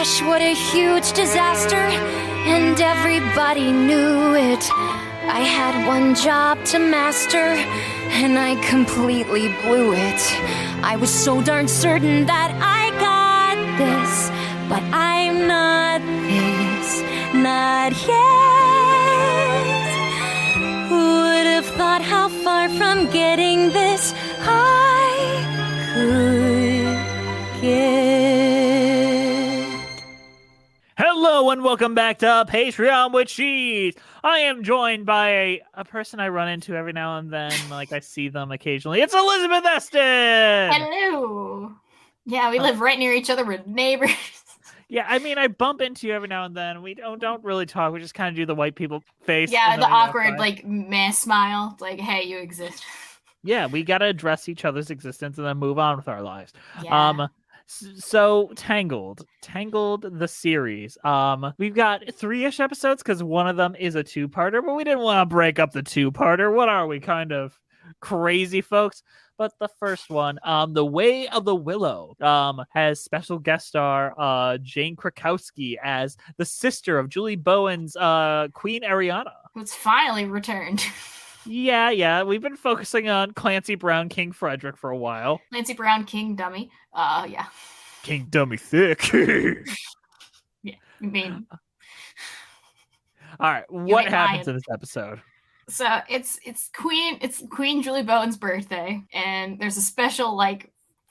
gosh, what a huge disaster, and everybody knew it. I had one job to master, and I completely blew it. I was so darn certain that I got this, but I'm not this, not yet. Who would have thought how far from getting this I could get? Hello and welcome back to Patreon with Cheese. I am joined by a person I run into every now and then, like I see them occasionally. It's Elizabeth Eston! Hello! Yeah, we live right near each other. We're neighbors. Yeah, I mean, I bump into you every now and then. We don't really talk. We just kind of do the white people face. Yeah, the awkward, like, meh smile. Like, hey, you exist. Yeah, we got to address each other's existence and then move on with our lives. Yeah. So Tangled the series. We've got 3-ish episodes because one of them is a 2-parter, but we didn't want to break up the 2-parter. What are we, kind of crazy folks? But the first one, The Way of the Willow, has special guest star Jane Krakowski as the sister of Julie Bowen's Queen Ariana, Who's finally returned. Yeah, we've been focusing on Clancy Brown, King Frederick for a while. Clancy Brown, King Dummy. Yeah. King Dummy thick. Yeah, I mean. All right, what happens in this episode? So it's Queen Julie Bowen's birthday, and there's a special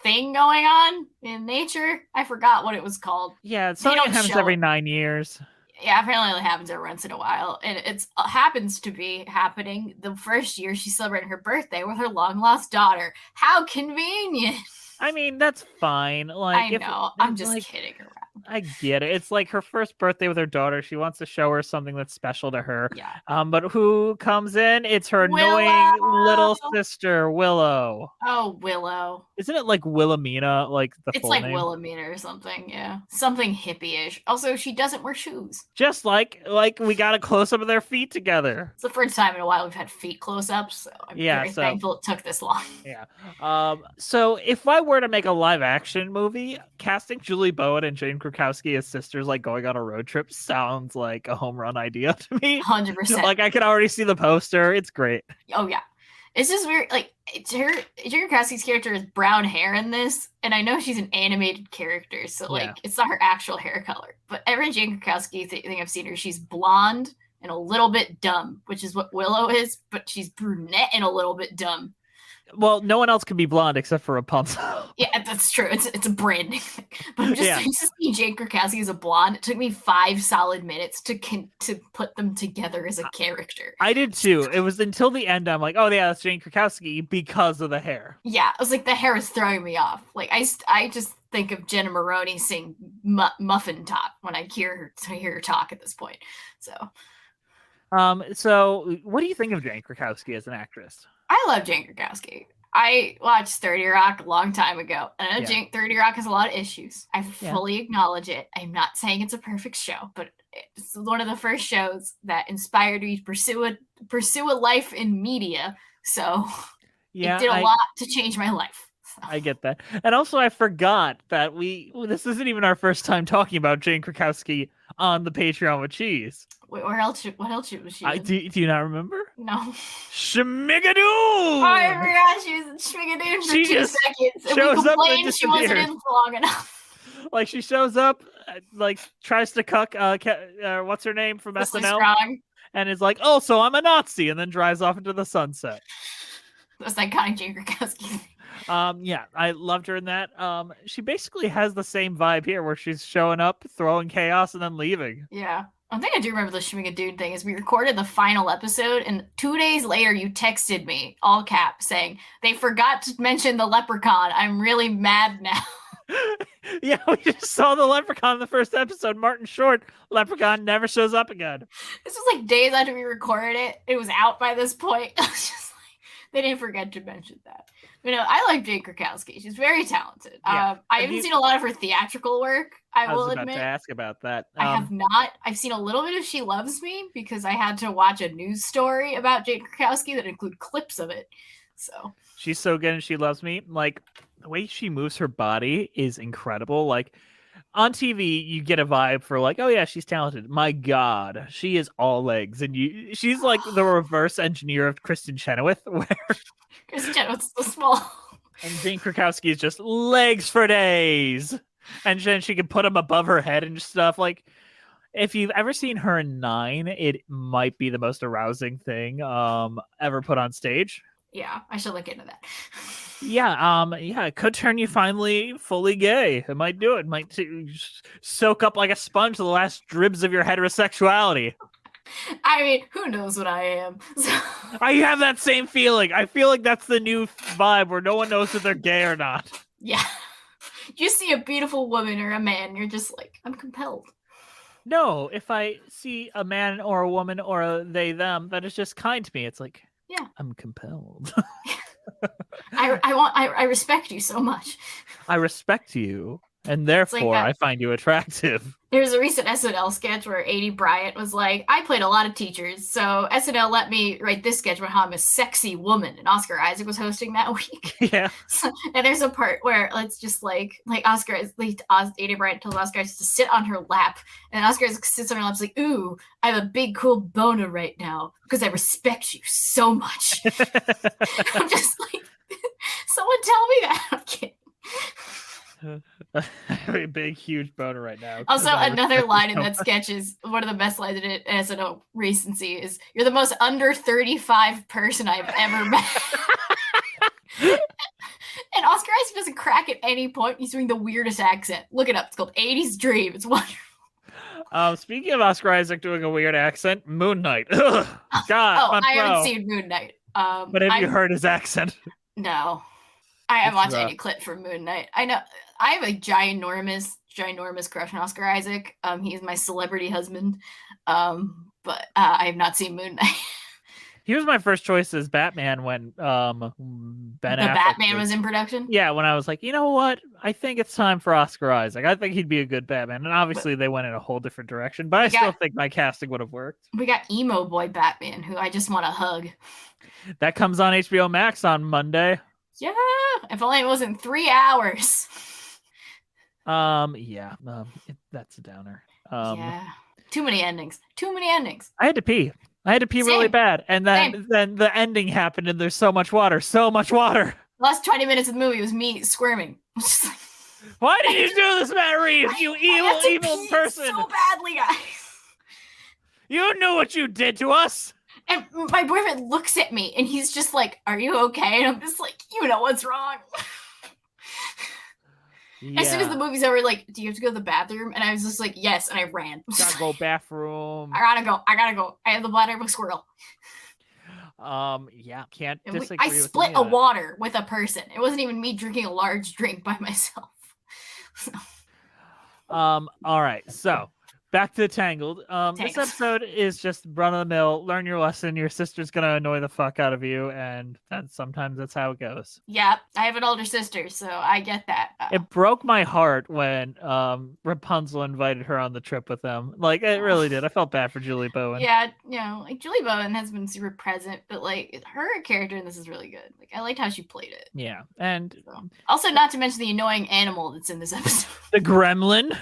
thing going on in nature. I forgot what it was called. Yeah, something happens every 9 years. Yeah, apparently it only happens every once in a while. And it happens to be happening the first year she's celebrating her birthday with her long-lost daughter. How convenient. I mean, that's fine. I know. I'm just kidding around. I get it. It's like her first birthday with her daughter. She wants to show her something that's special to her. Yeah. But who comes in? It's her annoying little sister, Willow. Oh, Willow. Isn't it like Wilhelmina? It's like Wilhelmina or something, yeah. Something hippie-ish. Also, she doesn't wear shoes. Just like we got a close-up of their feet together. It's the first time in a while we've had feet close-ups, so I'm very thankful it took this long. Yeah. So if I were to make a live-action movie, casting Julie Bowen and Jane Krakowski as sisters, going on a road trip, sounds like a home run idea to me. 100%. I can already see the poster. It's great. Oh, yeah. It's just weird. Jane Krakowski's character has brown hair in this, and I know she's an animated character, so it's not her actual hair color. But every Jane Krakowski thing I've seen her, she's blonde and a little bit dumb, which is what Willow is, but she's brunette and a little bit dumb. Well, no one else can be blonde except for Rapunzel. Yeah, that's true. It's a branding thing. But I'm just used to see Jane Krakowski as a blonde. It took me 5 solid minutes to put them together as a character. I did too. It was until the end I'm like, oh yeah, that's Jane Krakowski because of the hair. Yeah, I was like, the hair is throwing me off. I just think of Jenna Maroney sing Muffin Top when I hear her talk at this point. So what do you think of Jane Krakowski as an actress? I love Jane Krakowski. I watched 30 Rock a long time ago. And I know 30 Rock has a lot of issues. I fully acknowledge it. I'm not saying it's a perfect show, but it's one of the first shows that inspired me to pursue a life in media. So it did a lot to change my life. So. I get that. And also I forgot that this isn't even our first time talking about Jane Krakowski on the Patreon with Cheese. Wait, what else was she in? Do you not remember? No. Schmigadoon! Oh, I forgot she was in Schmigadoon for 2 seconds. And we complained she wasn't in for long enough. She shows up, tries to cuck, what's her name from SNL? Strong. And is like, oh, so I'm a Nazi, and then drives off into the sunset. That's iconic Jane Krakowski. I loved her in that. She basically has the same vibe here where she's showing up, throwing chaos, and then leaving. Yeah. One thing I do remember the Schmigadoon thing is we recorded the final episode, and 2 days later you texted me, all caps, saying, they forgot to mention the leprechaun. I'm really mad now. Yeah, we just saw the leprechaun in the first episode. Martin Short, leprechaun, never shows up again. This was days after we recorded it. It was out by this point. I was just they didn't forget to mention that. I like Jane Krakowski. She's very talented. Yeah. I haven't seen a lot of her theatrical work, I will admit. I was about to ask about that. I have not. I've seen a little bit of She Loves Me because I had to watch a news story about Jane Krakowski that include clips of it. So she's so good and She Loves Me. The way she moves her body is incredible. on TV, you get a vibe for like, oh yeah, she's talented. My God, she is all legs, and she's like the reverse engineer of Kristen Chenoweth, where Kristen Chenoweth's so small. And Jane Krakowski is just legs for days, and then she can put them above her head and stuff. Like, if you've ever seen her in 9, it might be the most arousing thing ever put on stage. Yeah, I should look into that. Yeah, it could turn you finally fully gay. It might do it. It might soak up like a sponge the last dribs of your heterosexuality. I mean, who knows what I am? So... I have that same feeling. I feel like that's the new vibe where no one knows if they're gay or not. Yeah. You see a beautiful woman or a man, you're just like, I'm compelled. No, if I see a man or a woman or a they, them, that is just kind to me, it's like, yeah, I'm compelled. I respect you so much. I respect you, and therefore I find you attractive. There's a recent SNL sketch where A.D. Bryant was like, I played a lot of teachers, so SNL let me write this sketch about how I'm a sexy woman, and Oscar Isaac was hosting that week. Yeah. And there's a part where it's just like A.D. Bryant tells Oscar Isaac to sit on her lap, and Oscar Isaac sits on her lap and is like, ooh, I have a big cool boner right now because I respect you so much. I'm just like, someone tell me that. I'm kidding. I have a big, huge boner right now. Also, another line in that sketch is one of the best lines in it, as a recency, is "You're the most under 35 person I've ever met." And Oscar Isaac doesn't crack at any point. He's doing the weirdest accent. Look it up. It's called 80s Dream. It's wonderful. Speaking of Oscar Isaac doing a weird accent, Moon Knight. Ugh, God, I haven't seen Moon Knight. But have you heard his accent? No. I haven't watched any clip from Moon Knight. I know I have a ginormous crush on Oscar Isaac. He's my celebrity husband. But I have not seen Moon Knight. He was my first choice as Batman when Ben Affleck Batman was in production? Yeah, when I was like, you know what? I think it's time for Oscar Isaac. I think he'd be a good Batman. And obviously they went in a whole different direction, but I still think my casting would have worked. We got Emo Boy Batman, who I just want to hug. That comes on HBO Max on Monday. Yeah, if only it wasn't 3 hours. That's a downer. Yeah, too many endings. I had to pee. Really bad, and then the ending happened, and there's so much water. The last 20 minutes of the movie was me squirming. Why did you do this, Matt Reeves? You evil person! So badly, guys. You knew what you did to us. And my boyfriend looks at me and he's just like, are you okay? And I'm just like, you know what's wrong. Yeah. As soon as the movie's over, like, do you have to go to the bathroom? And I was just like, yes. And I ran. Gotta go bathroom. I gotta go. I have the bladder of a squirrel. Can't disagree. I split a water with a person. It wasn't even me drinking a large drink by myself. All right. So back to Tangled. This episode is just run of the mill. Learn your lesson. Your sister's gonna annoy the fuck out of you, and sometimes that's how it goes. Yeah, I have an older sister, so I get that. It broke my heart when Rapunzel invited her on the trip with them. Like, it really did. I felt bad for Julie Bowen. Yeah, like Julie Bowen has been super present, but like her character in this is really good. Like, I liked how she played it. Yeah, and also not to mention the annoying animal that's in this episode. The gremlin.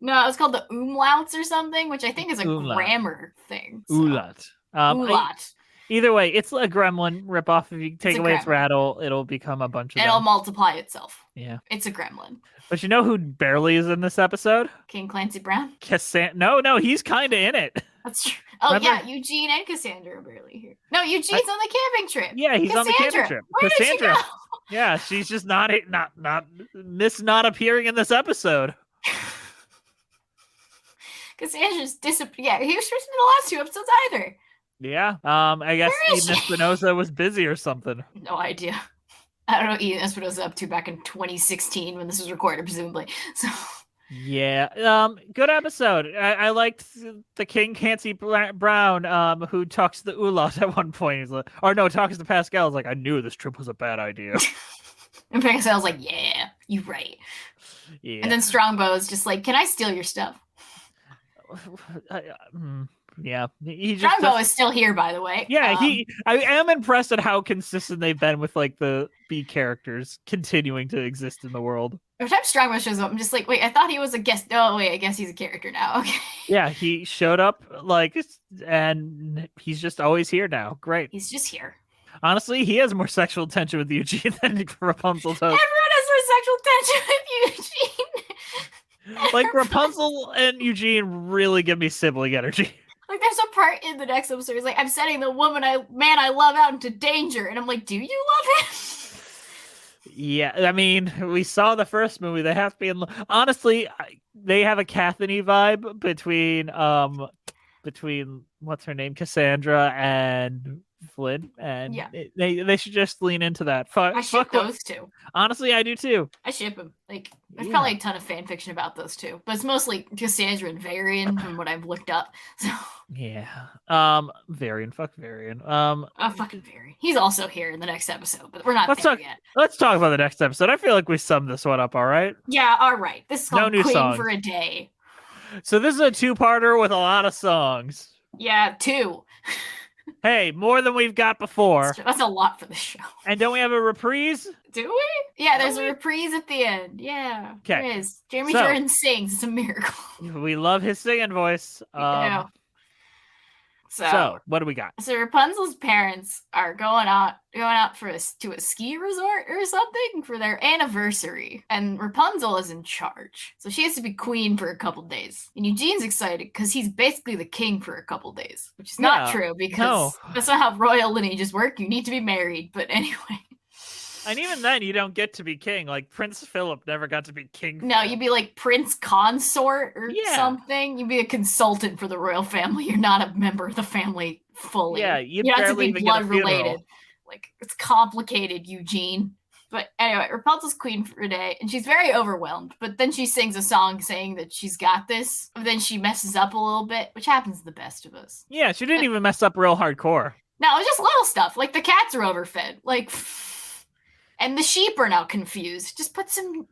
No, it's called the umlauts or something, which I think is a grammar thing. So. Ulat. Either way, it's a gremlin ripoff. If you take away its rattle, it'll become a bunch of It'll multiply itself. Yeah. It's a gremlin. But you know who barely is in this episode? King Clancy Brown? No, he's kind of in it. That's true. Oh, remember? Yeah, Eugene and Cassandra are barely here. No, Eugene's on the camping trip. Yeah, he's on the camping trip. Where did she go? Yeah, she's just not appearing in this episode. Cassandra's disappeared. Yeah, he was supposed to be in the last 2 episodes either. Yeah. I guess Eden Espinosa was busy or something. No idea. I don't know what Eden Espinosa up to back in 2016 when this was recorded, presumably. So. Yeah. Good episode. I liked the King Clancy Brown, who talks to the Ulat at one point. He's like, talks to Pascal. He's like, I knew this trip was a bad idea. And Pascal's like, yeah, you're right. Yeah. And then Strongbow is just like, can I steal your stuff? Yeah, Strongbow is still here, by the way. Yeah, I am impressed at how consistent they've been with like the B characters continuing to exist in the world. every time Strongbow shows up, I'm just like, wait, I thought he was a guest. Oh, wait, I guess he's a character now. Okay. Yeah, he showed up, and he's just always here now. Great. He's just here. Honestly, he has more sexual tension with Eugene than Rapunzel does. Everyone has more sexual tension with Eugene. Like, Rapunzel and Eugene really give me sibling energy. Like, there's a part in the next episode, he's like, I'm setting the man I love out into danger. And I'm like, do you love him? Yeah, I mean, we saw the first movie. They have to be in. Honestly, they have a Cathany vibe between what's her name, Cassandra and Flynn, and they should just lean into that. I ship those two. Honestly, I do too. I ship them. Like, there's probably a ton of fan fiction about those two, but it's mostly Cassandra and Varian from what I've looked up. So yeah, Varian, fuck Varian. Fucking Varian. He's also here in the next episode, but we're not there yet. Let's talk about the next episode. I feel like we summed this one up all right. Yeah, all right. This is called new Queen songs. for a Day. So this is a 2-parter with a lot of songs. Yeah, 2. Hey, more than we've got before. That's a lot for the show. And don't we have a reprise? Do we? Yeah, there's a reprise at the end. Yeah, there is. Jeremy Jordan sings. It's a miracle. We love his singing voice. So what do we got? So Rapunzel's parents are going out to a ski resort or something for their anniversary, and Rapunzel is in charge, so she has to be queen for a couple days. And Eugene's excited because he's basically the king for a couple days, which is not true because that's not how royal lineages work. You need to be married, but anyway. And even then, you don't get to be king. Like, Prince Philip never got to be king. No, you'd be like Prince Consort or something. You'd be a consultant for the royal family. You're not a member of the family fully. Yeah, you have to be blood related. Like, it's complicated, Eugene. But anyway, Rapunzel's queen for a day, and she's very overwhelmed. But then she sings a song saying that she's got this. But then she messes up a little bit, which happens to the best of us. Yeah, she didn't even mess up real hardcore. No, it's just little stuff. Like, the cats are overfed. Like... And the sheep are now confused. Just put some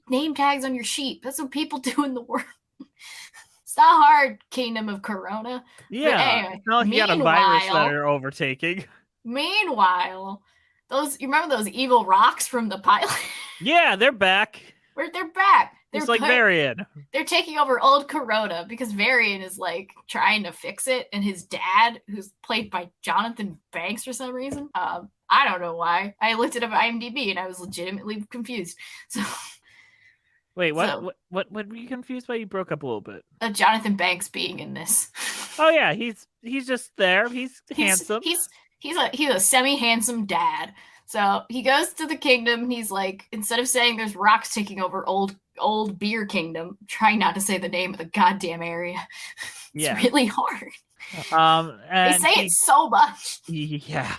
name tags on your sheep. That's what people do in the world. It's not hard, Kingdom of Corona. Yeah. Anyway, no, you got a virus that are overtaking. Meanwhile, you remember those evil rocks from the pilot? Yeah, they're back. They're back. It's like Varian. They're taking over old Corona because Varian is like trying to fix it, and his dad, who's played by Jonathan Banks for some reason, I don't know why. I looked it up at IMDb and I was legitimately confused. So, wait, what were you confused by? You broke up a little bit. Jonathan Banks being in this. Oh yeah, he's just there. He's handsome. He's a semi-handsome dad. So he goes to the kingdom. He's like, instead of saying there's rocks taking over old beer kingdom, trying not to say the name of the goddamn area. It's really hard. And they say it so much. Yeah.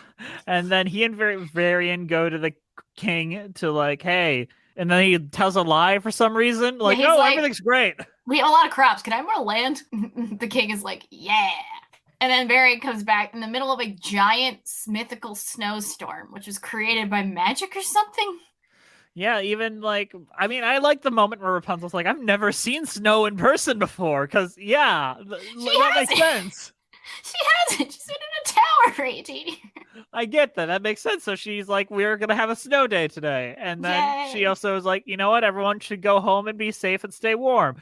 And then he and Varian go to the king to like, hey, and then he tells a lie for some reason. Like, no, everything's great. We have a lot of crops. Can I have more land? The king is like, yeah. And then Varian comes back in the middle of a giant mythical snowstorm, which was created by magic or something. Yeah, even like, I mean, I like the moment where Rapunzel's like, I've never seen snow in person before, because, that makes sense. She hasn't. She's been in a tower for 18 years. I get that. That makes sense. So she's like, we're going to have a snow day today. And then she also is like, you know what? Everyone should go home and be safe and stay warm.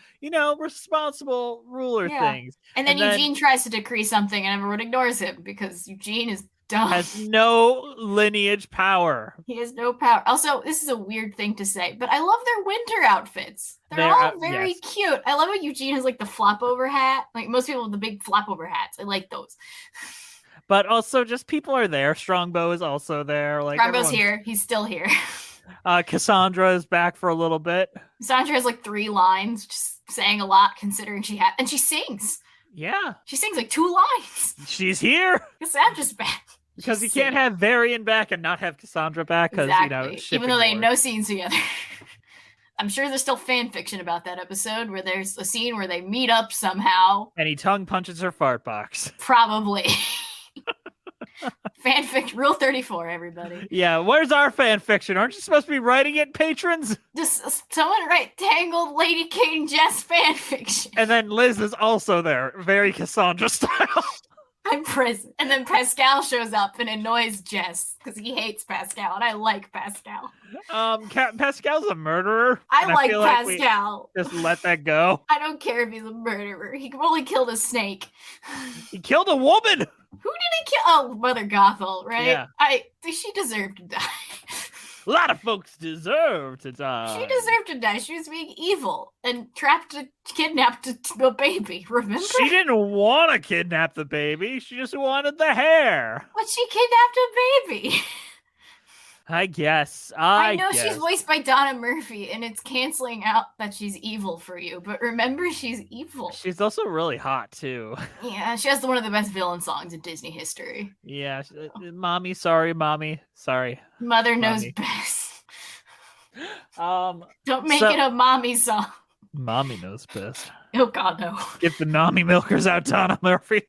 Responsible ruler things. And then Eugene tries to decree something and everyone ignores him because Eugene is dumb. Has no lineage power. He has no power. Also, this is a weird thing to say, but I love their winter outfits. They're all very cute. I love how Eugene has like the flop over hat. Like most people have the big flop over hats. I like those. But also just people are there. Strongbow is also there. Like Strongbow's here. He's still here. Cassandra is back for a little bit. Cassandra has like 3 lines, just saying a lot considering and she sings. Yeah. She sings like 2 lines. She's here. Cassandra's back. Because you can't have Varian back and not have Cassandra back. Because, even though they have no scenes together. I'm sure there's still fan fiction about that episode where there's a scene where they meet up somehow. And he tongue punches her fart box. Probably. Fanfic, Rule 34, everybody. Yeah, where's our fan fiction? Aren't you supposed to be writing it, patrons? Just someone write Tangled Lady King Jess fan fiction. And then Liz is also there, very Cassandra style. I'm present. And then Pascal shows up and annoys Jess because he hates Pascal, and I like Pascal. Pascal's a murderer. I like feel Pascal. Like just let that go. I don't care if he's a murderer. He only killed a snake. He killed a woman. Who did he kill? Oh, Mother Gothel, right? Yeah. She deserved to die. A lot of folks deserve to die. She deserved to die. She was being evil and kidnapped a baby, remember? She didn't want to kidnap the baby. She just wanted the hair. But she kidnapped a baby. I guess. I know she's voiced by Donna Murphy, and it's canceling out that she's evil for you. But remember, she's evil. She's also really hot, too. Yeah, she has one of the best villain songs in Disney history. Yeah. Mommy, sorry, mommy. Sorry. Mother knows best. Don't make it a mommy song. Mommy knows best. Oh, God, no. Get the mommy milkers out, Donna Murphy.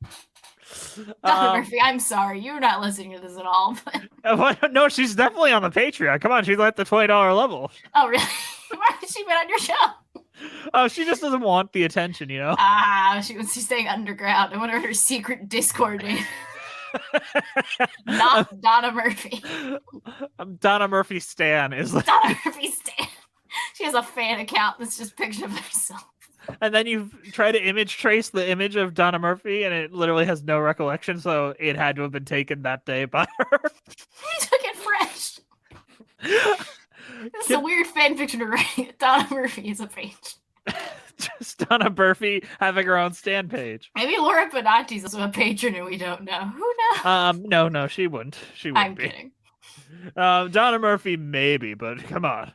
Donna Murphy, I'm sorry. You're not listening to this at all. No, she's definitely on the Patreon. Come on, she's at the $20 level. Oh, really? Why has she been on your show? Oh, she just doesn't want the attention, you know? She's staying underground. I wonder what her secret Discord name. Not Donna Murphy. Donna Murphy Stan is like... Donna Murphy Stan. She has a fan account that's just pictures of herself. And then you try to image trace the image of Donna Murphy, and it literally has no recollection, so it had to have been taken that day by her. He took it fresh. It's a weird fan fiction to write. Donna Murphy is a page. Just Donna Murphy having her own stand page. Maybe Laura Benatti's also a patron and we don't know. Who knows? No, she wouldn't. She wouldn't I'm kidding. Donna Murphy, maybe, but come on.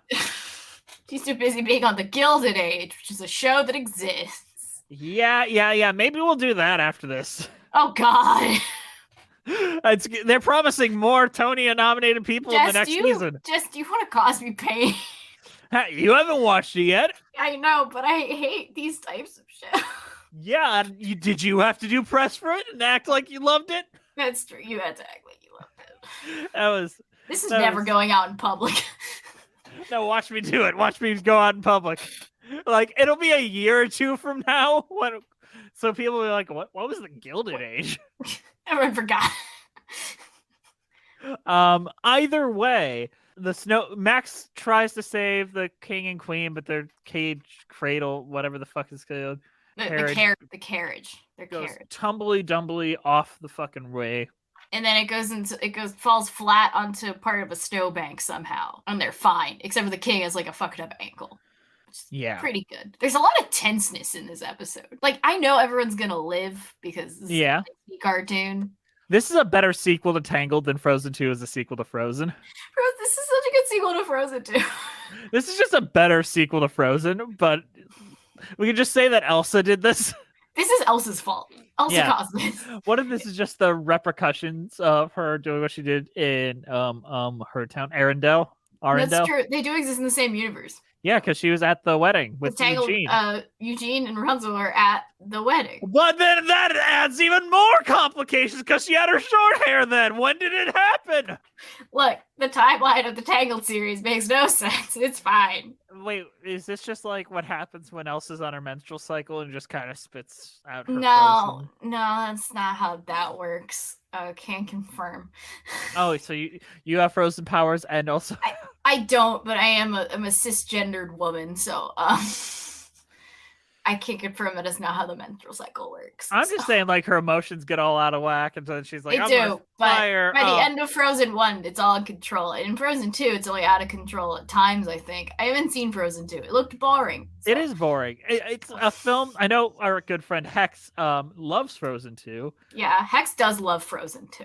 She's too busy being on The Gilded Age, which is a show that exists. Yeah. Maybe we'll do that after this. Oh, God. They're promising more Tony-nominated people in the next season. Jess, do you want to cause me pain? You haven't watched it yet. I know, but I hate these types of shows. Yeah, did you have to do press for it and act like you loved it? That's true. You had to act like you loved it. This is never going out in public. No, watch me do it. Watch me go out in public. Like, it'll be a year or two from now so people will be like, what was the Gilded Age? Everyone forgot. Either way, Max tries to save the king and queen, but their cradle, whatever the fuck is called. The carriage. Their goes carriage. Tumbly-dumbly off the fucking way. And then it falls flat onto part of a snowbank somehow. And they're fine. Except for the king has like a fucked up ankle. Yeah. Pretty good. There's a lot of tenseness in this episode. Like, I know everyone's gonna live because this is a cartoon. This is a better sequel to Tangled than Frozen 2 is a sequel to Frozen. This is such a good sequel to Frozen 2. This is just a better sequel to Frozen, but we could just say that Elsa did this. This is Elsa's fault. Elsa caused this. What if this is just the repercussions of her doing what she did in her town, Arendelle? That's true. They do exist in the same universe. Yeah, because she was at the wedding with Eugene. Eugene and Rapunzel are at the wedding. But then that adds even more complications because she had her short hair then. When did it happen? Look, the timeline of the Tangled series makes no sense. It's fine. Wait, is this just like what happens when Elsa's on her menstrual cycle and just kind of spits out her No, that's not how that works. Can't confirm. Oh, so you have frozen powers and also... I don't, but I'm a cisgendered woman, so I can't confirm that is not how the menstrual cycle works. I'm just saying, like, her emotions get all out of whack, and then she's like, they do, but by the end of Frozen 1, it's all in control. In Frozen 2, it's only out of control at times, I think. I haven't seen Frozen 2. It looked boring. So. It is boring. It's a film. I know our good friend Hex loves Frozen 2. Yeah, Hex does love Frozen 2.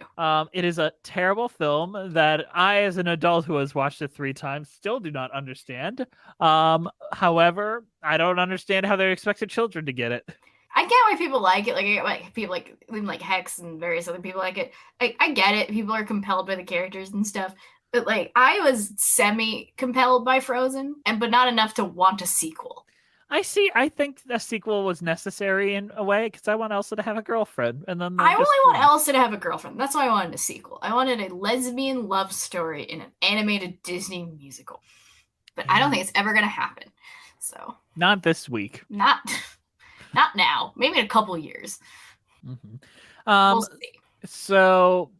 It is a terrible film that I, as an adult who has watched it 3 times, still do not understand. However, I don't understand how they expected children to get it. I get why people like it. Like, I get why people like Hex and various other people like it. I get it. People are compelled by the characters and stuff. But like, I was semi-compelled by Frozen, but not enough to want a sequel. I think a sequel was necessary in a way because I want Elsa to have a girlfriend, and then I only want Elsa to have a girlfriend. That's why I wanted a sequel. I wanted a lesbian love story in an animated Disney musical, but I don't think it's ever gonna happen. So not this week. Not now. Maybe in a couple years. We'll see. So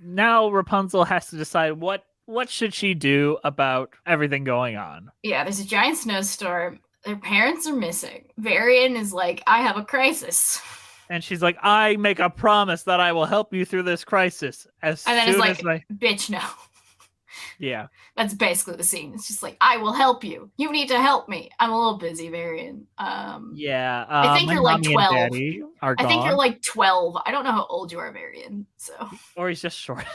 now Rapunzel has to decide what should she do about everything going on. Yeah, there's a giant snowstorm. Their parents are missing. Varian is like, I have a crisis. And she's like, I make a promise that I will help you through this crisis And then it's like, bitch, no. Yeah. That's basically the scene. It's just like, I will help you. You need to help me. I'm a little busy, Varian. Yeah. I think you're like 12. I think you're like 12. I don't know how old you are, Varian. So. Or he's just short.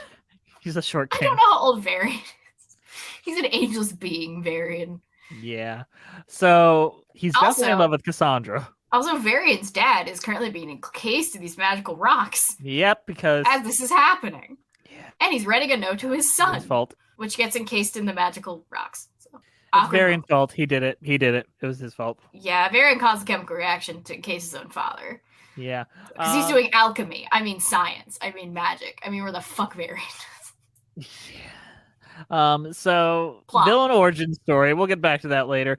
He's a short kid. I don't know how old Varian is. He's an ageless being, Varian. Yeah. So he's definitely in love with Cassandra. Also, Varian's dad is currently being encased in these magical rocks. Yep, because as this is happening. Yeah. And he's writing a note to his son. His fault. Which gets encased in the magical rocks. So, it's Varian's fault. He did it. It was his fault. Yeah, Varian caused a chemical reaction to encase his own father. Yeah. Because he's doing alchemy. I mean science. I mean magic. I mean where the fuck Varian is. Yeah. So villain origin story. We'll get back to that later.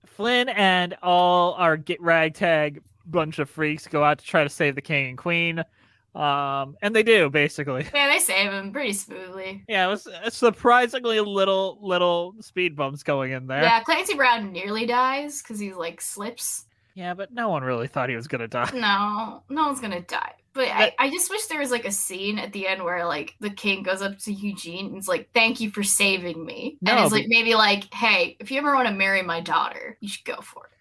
Flynn and all our ragtag bunch of freaks go out to try to save the king and queen. And they do, basically. Yeah, they save him pretty smoothly. Yeah, it was surprisingly little speed bumps going in there. Yeah, Clancy Brown nearly dies because he like slips. Yeah, but no one really thought he was gonna die. No one's gonna die. But I just wish there was like a scene at the end where like the king goes up to Eugene and is like, "Thank you for saving me," and it's like maybe like, "Hey, if you ever want to marry my daughter, you should go for it."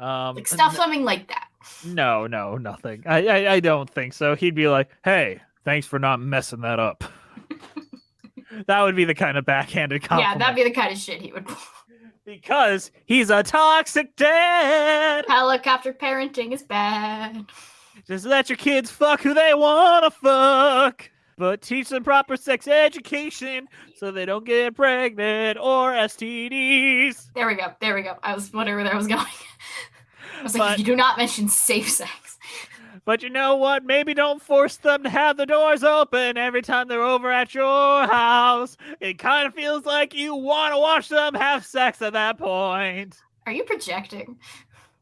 Like something like that. No, nothing. I don't think so. He'd be like, "Hey, thanks for not messing that up." That would be the kind of backhanded compliment. Yeah, that'd be the kind of shit he would pull. Because he's a toxic dad. Helicopter parenting is bad. Just let your kids fuck who they want to fuck. But teach them proper sex education so they don't get pregnant or STDs. There we go. I was wondering where that was going. I was like, you do not mention safe sex. But you know what? Maybe don't force them to have the doors open every time they're over at your house. It kind of feels like you want to watch them have sex at that point. Are you projecting?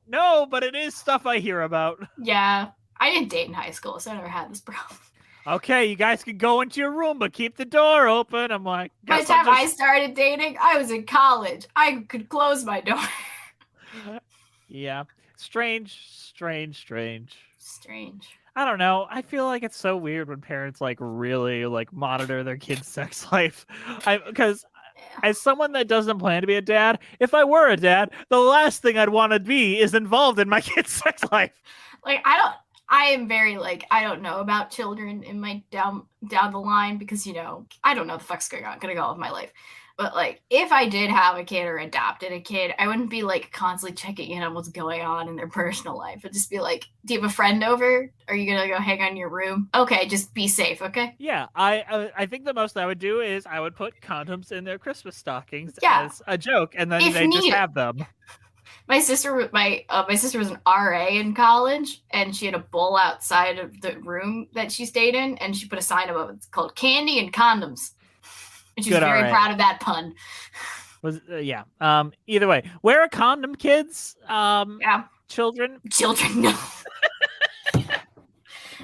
No, but it is stuff I hear about. Yeah. I didn't date in high school, so I never had this problem. Okay, you guys can go into your room, but keep the door open. I'm like... By the time I started dating, I was in college. I could close my door. Yeah. Strange. I don't know. I feel like it's so weird when parents like really like monitor their kids' sex life. Because as someone that doesn't plan to be a dad, if I were a dad, the last thing I'd want to be is involved in my kid's sex life. Like I am very like, I don't know about children in my down the line because, you know, I don't know what the fuck's gonna go on with my life. But like, if I did have a kid or adopted a kid, I wouldn't be like constantly checking in on what's going on in their personal life. I'd just be like, do you have a friend over? Are you gonna go hang out in your room? Okay, just be safe, okay? Yeah, I think the most I would do is I would put condoms in their Christmas stockings as a joke, and then they just have them. My sister was an RA in college, and she had a bowl outside of the room that she stayed in, and she put a sign above it. It's called Candy and Condoms. And she was very proud of that pun. Either way, wear a condom, kids. Yeah. Children, no.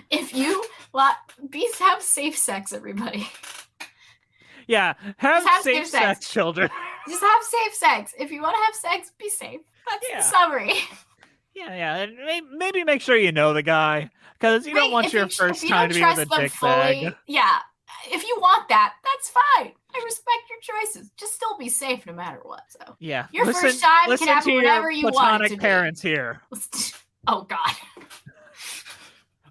If you have safe sex, everybody. Yeah, have safe sex, children. Just have safe sex. If you want to have sex, be safe. That's the summary. Yeah, and maybe make sure you know the guy, because you don't want your first time to be with a dick bag. Yeah, if you want that, that's fine. I respect your choices. Just still be safe no matter what. So yeah, your first time can happen whenever you want. Platonic parents here. Oh God.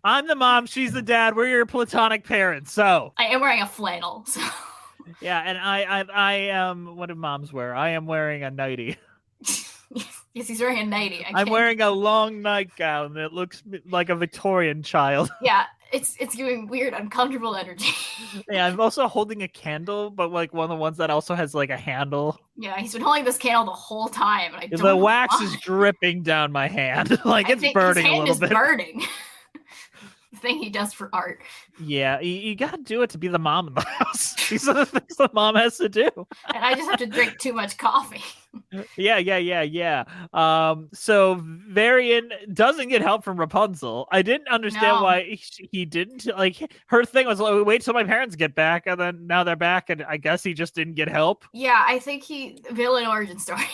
I'm the mom. She's the dad. We're your platonic parents. So I am wearing a flannel. So. Yeah, and I am. What do moms wear? I am wearing a nightie. Yes, he's wearing a nightie. I'm wearing a long nightgown that looks like a Victorian child. Yeah, it's giving weird, uncomfortable energy. Yeah, I'm also holding a candle, but like one of the ones that also has like a handle. Yeah, he's been holding this candle the whole time, and the wax is dripping down my hand, like it's burning a little bit. Burning. thing he does for art. Yeah, you gotta do it to be the mom in the house. These are the things the mom has to do. And I just have to drink too much coffee. Yeah. So Varian doesn't get help from Rapunzel. I didn't understand why he didn't. Like, her thing was, like, wait till my parents get back, and then now they're back, and I guess he just didn't get help. Yeah, I think villain origin story.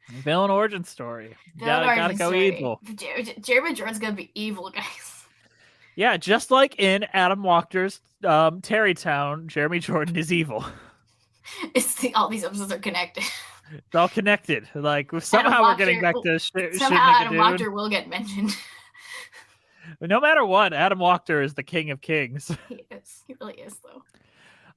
Villain origin story. Gotta go evil. Jeremy Jordan's gonna be evil, guys. Yeah, just like in Adam Walker's Terrytown, Jeremy Jordan is evil. All these episodes are connected. It's all connected. Like, somehow we're getting back to somehow Adam Walker will get mentioned. No matter what, Adam Walker is the king of kings. He is. He really is, though.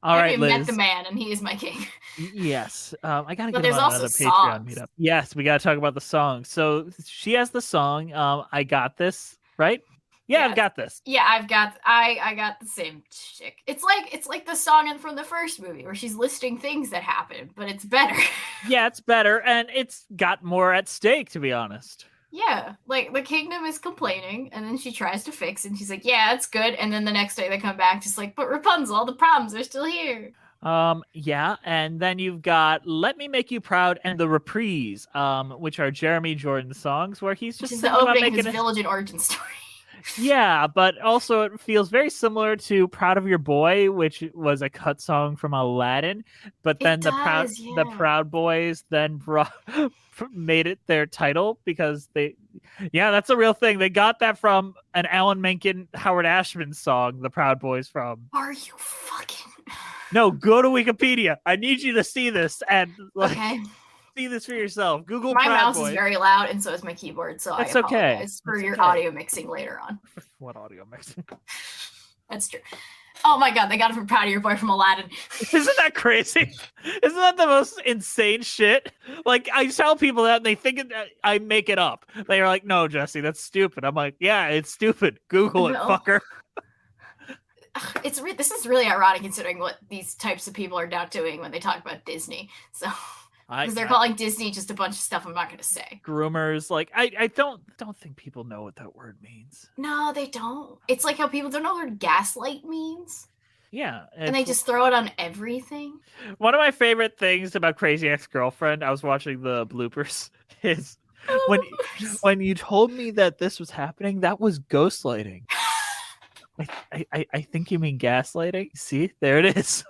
All right, Liz. Met the man, and he is my king. Yes. I got to get there's him on also another songs. Patreon meetup. Yes, we got to talk about the song. So she has the song, I Got This, right? Yeah, I've got this. Yeah, I got the same chick. It's like the song from the first movie where she's listing things that happen, but it's better. Yeah, it's better, and it's got more at stake, to be honest. Yeah, like the kingdom is complaining, and then she tries to fix it, and she's like, yeah, it's good. And then the next day they come back just like, but Rapunzel, all the problems are still here. Yeah, and then you've got Let Me Make You Proud and The Reprise, which are Jeremy Jordan songs where he's just the opening his village and origin story. Yeah, but also it feels very similar to Proud of Your Boy, which was a cut song from Aladdin. But then the Proud Boys then made it their title because that's a real thing. They got that from an Alan Menken, Howard Ashman song, the Proud Boys from. Are you fucking... No, go to Wikipedia. I need you to see this and okay. See this for yourself. Google my Proud mouse Boys. is very loud, and so is my keyboard. So that's I apologize for your audio mixing later on. What audio mixing? That's true. Oh my god, they got it from Proud of Your Boy from Aladdin. Isn't that crazy? Isn't that the most insane shit? Like, I tell people that and they think I make it up. They're like, no, Jesse, that's stupid. I'm like, yeah, it's stupid. Google it, fucker. This is really ironic considering what these types of people are now doing when they talk about Disney. So... because they're calling Disney just a bunch of stuff I'm not going to say. Groomers, like I don't think people know what that word means. No, they don't. It's like how people don't know what gaslight means. Yeah, and they just throw it on everything. One of my favorite things about Crazy Ex-Girlfriend, I was watching the bloopers, is when you told me that this was happening, that was gaslighting. I think you mean gaslighting. See, there it is.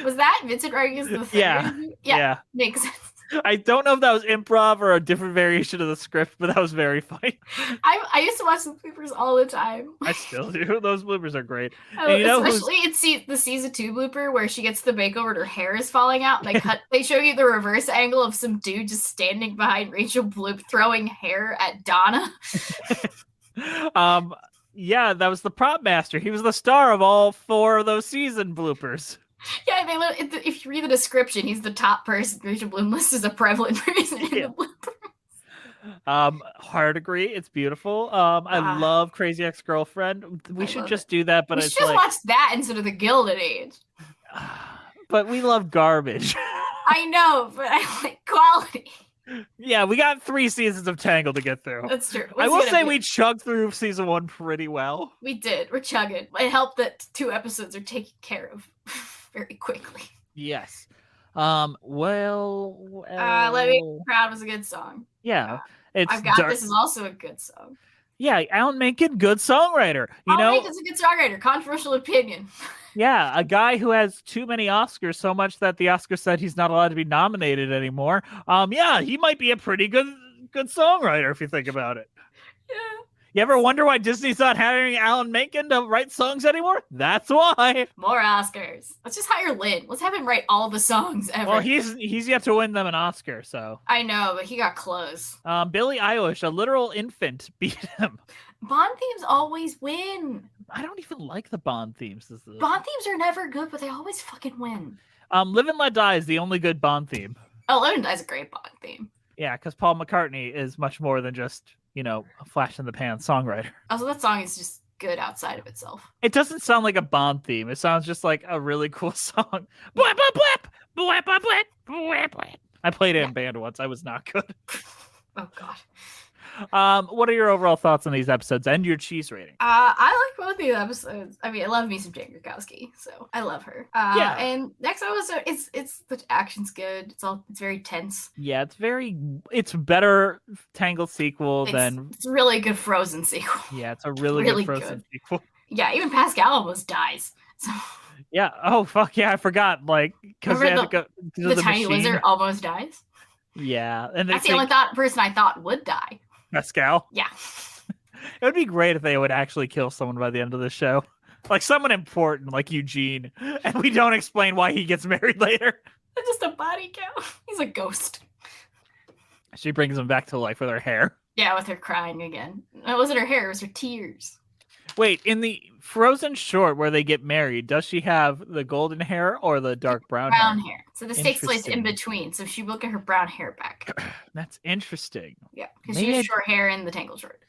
Was that Vincent Rodriguez the third? Yeah. Makes sense. I don't know if that was improv or a different variation of the script, but that was very funny. I used to watch the bloopers all the time. I still do. Those bloopers are great. Especially in the season 2 blooper where she gets the makeover and her hair is falling out. And they show you the reverse angle of some dude just standing behind Rachel Bloop throwing hair at Donna. Yeah, that was the prop master. He was the star of all 4 of those season bloopers. Yeah, if you read the description, he's the top person Rachel Bloom lists as a prevalent person in the bloopers. Hard agree. It's beautiful. I love Crazy Ex-Girlfriend. We should just do that, but we should just watch that instead of the Gilded Age. But we love garbage. I know, but I like quality. Yeah, we got 3 seasons of Tangled to get through. That's true. I will say we chugged through season 1 pretty well. We did. We're chugging. It helped that 2 episodes are taken care of very quickly. Yes. Let Me Be Proud was a good song. Yeah. I've Got This is also a good song. Yeah, Alan Menken, good songwriter. Alan Menken's a good songwriter. Controversial opinion. Yeah, a guy who has too many Oscars, so much that the Oscars said he's not allowed to be nominated anymore. Yeah, he might be a pretty good songwriter if you think about it. Yeah. You ever wonder why Disney's not hiring Alan Menken to write songs anymore? That's why. More Oscars. Let's just hire Lynn. Let's have him write all the songs ever. Well, he's yet to win them an Oscar, so. I know, but he got close. Billie Eilish, a literal infant, beat him. Bond themes always win. I don't even like the Bond themes. Bond themes are never good, but they always fucking win. Live and Let Die is the only good Bond theme. Oh, Live and Die is a great Bond theme. Yeah, because Paul McCartney is much more than just, a flash in the pan songwriter. Also, that song is just good outside of itself. It doesn't sound like a Bond theme. It sounds just like a really cool song. I played it in band once. I was not good. Oh, God. What are your overall thoughts on these episodes and your cheese rating? I like both these episodes. I mean, I love me some Jane Krakowski, so I love her. Yeah. And next episode, it's the action's good. It's very tense. Yeah, it's better Tangled sequel than. It's a really good Frozen sequel. Yeah, it's a really good Frozen sequel. Yeah, even Pascal almost dies. So. Yeah. Oh fuck yeah, I forgot. Like because they had to go. The tiny lizard almost dies. Yeah, and that's the only person I thought would die. Pascal. Yeah. It would be great if they would actually kill someone by the end of the show, like someone important, like Eugene, and we don't explain why he gets married later. It's just a body count. He's a ghost. She brings him back to life with her hair. Yeah, with her crying again. It wasn't her hair; it was her tears. Wait, in the Frozen short where they get married, does she have the golden hair or the dark brown hair? So this takes place in between. So she will get her brown hair back. That's interesting. Yeah, because she has short hair in the Tangled short.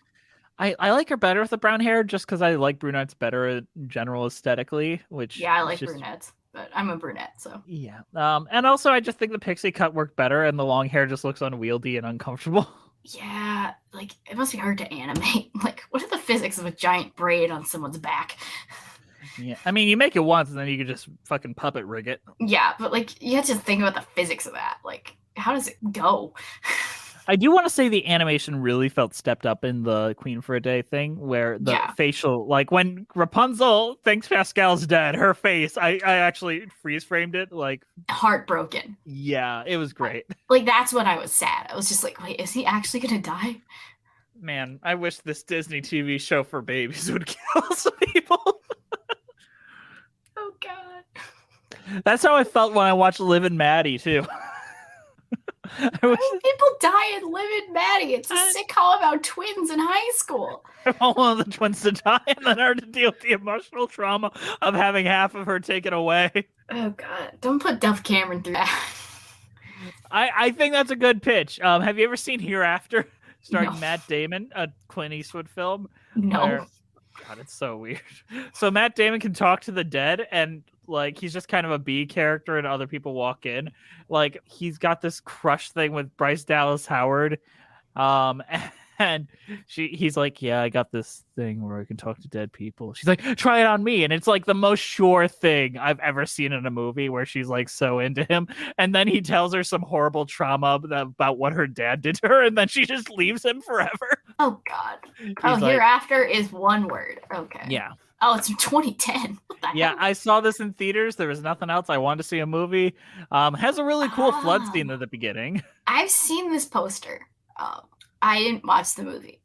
I like her better with the brown hair just because I like brunettes better in general aesthetically. I like brunettes, but I'm a brunette, so yeah. And also I just think the pixie cut worked better, and the long hair just looks unwieldy and uncomfortable. Yeah, like it must be hard to animate. Like, what are the physics of a giant braid on someone's back? Yeah, I mean, you make it once and then you can just fucking puppet rig it. Yeah, but like you have to think about the physics of that. Like, how does it go? I do want to say the animation really felt stepped up in the Queen for a Day thing, where the facial, like when Rapunzel thinks Pascal's dead, her face, I actually freeze framed it, like heartbroken. Yeah, it was great. Like that's when I was sad. I was just like, wait, is he actually gonna die? Man, I wish this Disney TV show for babies would kill some people. Oh God. That's how I felt when I watched Liv and Maddie too. People die in Liv and Maddie. It's a sitcom about twins in high school. I want one of the twins to die and then her to deal with the emotional trauma of having half of her taken away. Oh God! Don't put Duff Cameron through that. I think that's a good pitch. Have you ever seen Hereafter, starring Matt Damon, a Clint Eastwood film? No. God, it's so weird. So Matt Damon can talk to the dead, and like he's just kind of a B character, and other people walk in. Like he's got this crush thing with Bryce Dallas Howard, and he's like, yeah, I got this thing where I can talk to dead people. She's like, try it on me, and it's like the most sure thing I've ever seen in a movie, where she's like so into him, and then he tells her some horrible trauma about what her dad did to her, and then she just leaves him forever. Oh God! Hereafter is one word. Okay. Yeah. Oh, it's from 2010. What the hell? I saw this in theaters. There was nothing else. I wanted to see a movie. Has a really cool flood scene at the beginning. I've seen this poster. I didn't watch the movie.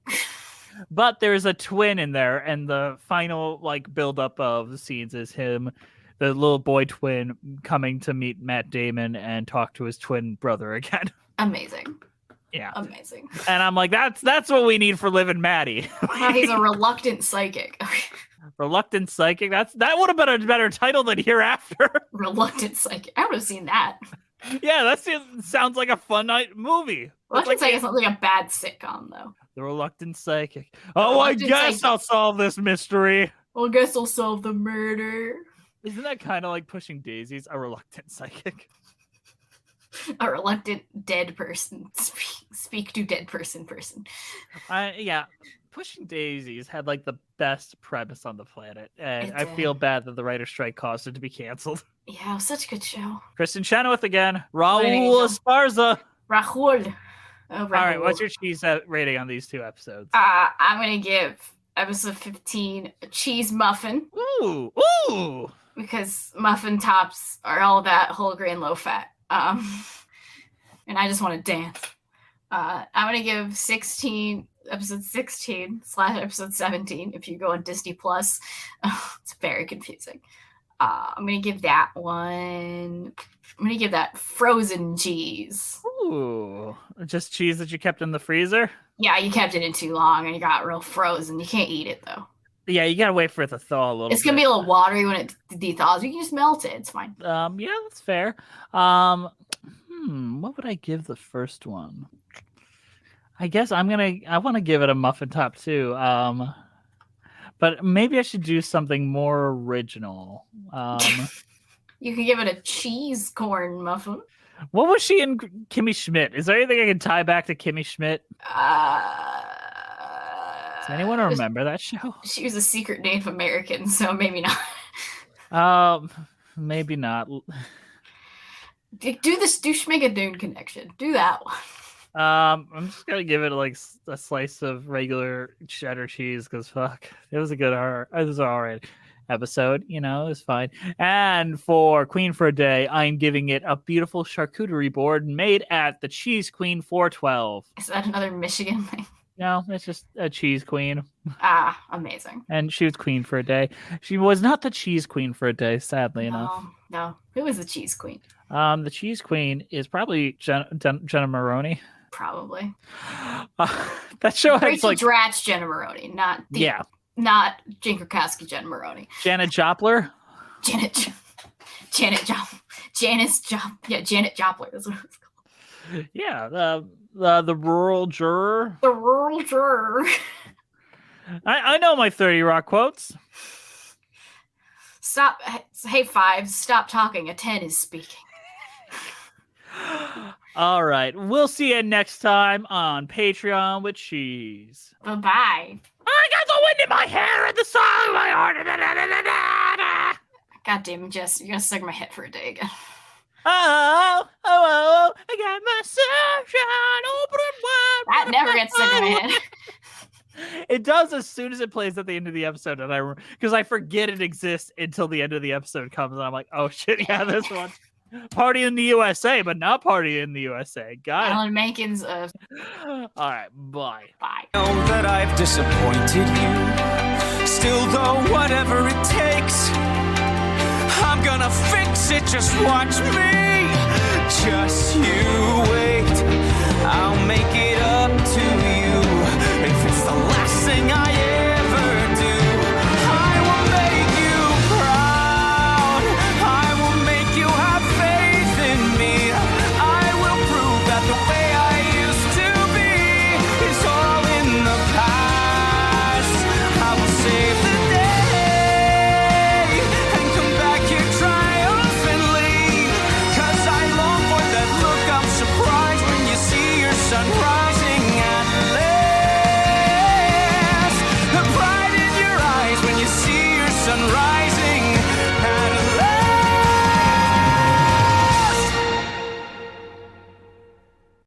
But there's a twin in there, and the final like buildup of the scenes is him, the little boy twin, coming to meet Matt Damon and talk to his twin brother again. Amazing. Yeah. Amazing. And I'm like, that's what we need for Liv and Maddie. He's a reluctant psychic. Reluctant psychic. That would have been a better title than Hereafter. Reluctant psychic. I would have seen that. Yeah, that sounds like a fun night movie. Reluctant psychic sounds like a bad sitcom, though. The Reluctant Psychic. I guess I'll solve this mystery. Well, I guess I'll solve the murder. Isn't that kind of like Pushing Daisies? A reluctant psychic. A reluctant dead person. Speak to dead person. Yeah. Pushing Daisies had like the best premise on the planet, and I feel bad that the writer's strike caused it to be canceled. Yeah, it was such a good show. Kristen Chenoweth again. Raul Esparza. Rahul. All right, what's your cheese rating on these two episodes? I'm gonna give episode 15 a cheese muffin. Ooh. Because muffin tops are all that whole grain low fat. And I just want to dance. I'm gonna give episode 16 / episode 17 if you go on Disney Plus. It's very confusing. I'm gonna give that one. I'm gonna give that frozen cheese. Ooh, just cheese that you kept in the freezer? Yeah, you kept it in too long and you got real frozen. You can't eat it though. Yeah, you gotta wait for it to thaw a little. It's gonna be a little watery when it dethaws. You can just melt it. It's fine. Yeah, that's fair. What would I give the first one? I guess I want to give it a muffin top too. But maybe I should do something more original. You could give it a cheese corn muffin. What was she in Kimmy Schmidt? Is there anything I can tie back to Kimmy Schmidt? Does anyone remember that show? She was a secret Native American, so maybe not. Maybe not. Do Schmigadoon connection. Do that one. I'm just gonna give it like a slice of regular cheddar cheese because fuck, it was a alright episode. You know, it was fine. And for Queen for a Day, I'm giving it a beautiful charcuterie board made at the Cheese Queen 412. Is that another Michigan thing? No, it's just a cheese queen. Ah, amazing. And she was queen for a day. She was not the cheese queen for a day, sadly enough. No. Who was the cheese queen? The cheese queen is probably Jenna Maroney. Probably. That show has Rachel like Dratch Jenna Maroney, not Jane Krakowski Jenna Maroney. Janet Joplin. Janet Joplin. That's what it was called. Yeah, the rural juror. The rural juror. I know my 30 Rock quotes. Stop. Hey, 5, stop talking. A 10 is speaking. All right. We'll see you next time on Patreon with Cheese. Bye-bye. I got the wind in my hair and the song in my heart. God damn it, Jess. You're going to suck my head for a day again. I got my sunshine open wide. That never gets stuck in my head. It does as soon as it plays at the end of the episode, and because I forget it exists until the end of the episode comes, and I'm like, oh shit, yeah, this one. Party in the USA, but not Party in the USA. Got it. Alan Menken's All right, bye. Bye. I know that I've disappointed you. Still, though, whatever it takes, I'm gonna fix it. Just watch me. Just you wait. I'll make it up to you.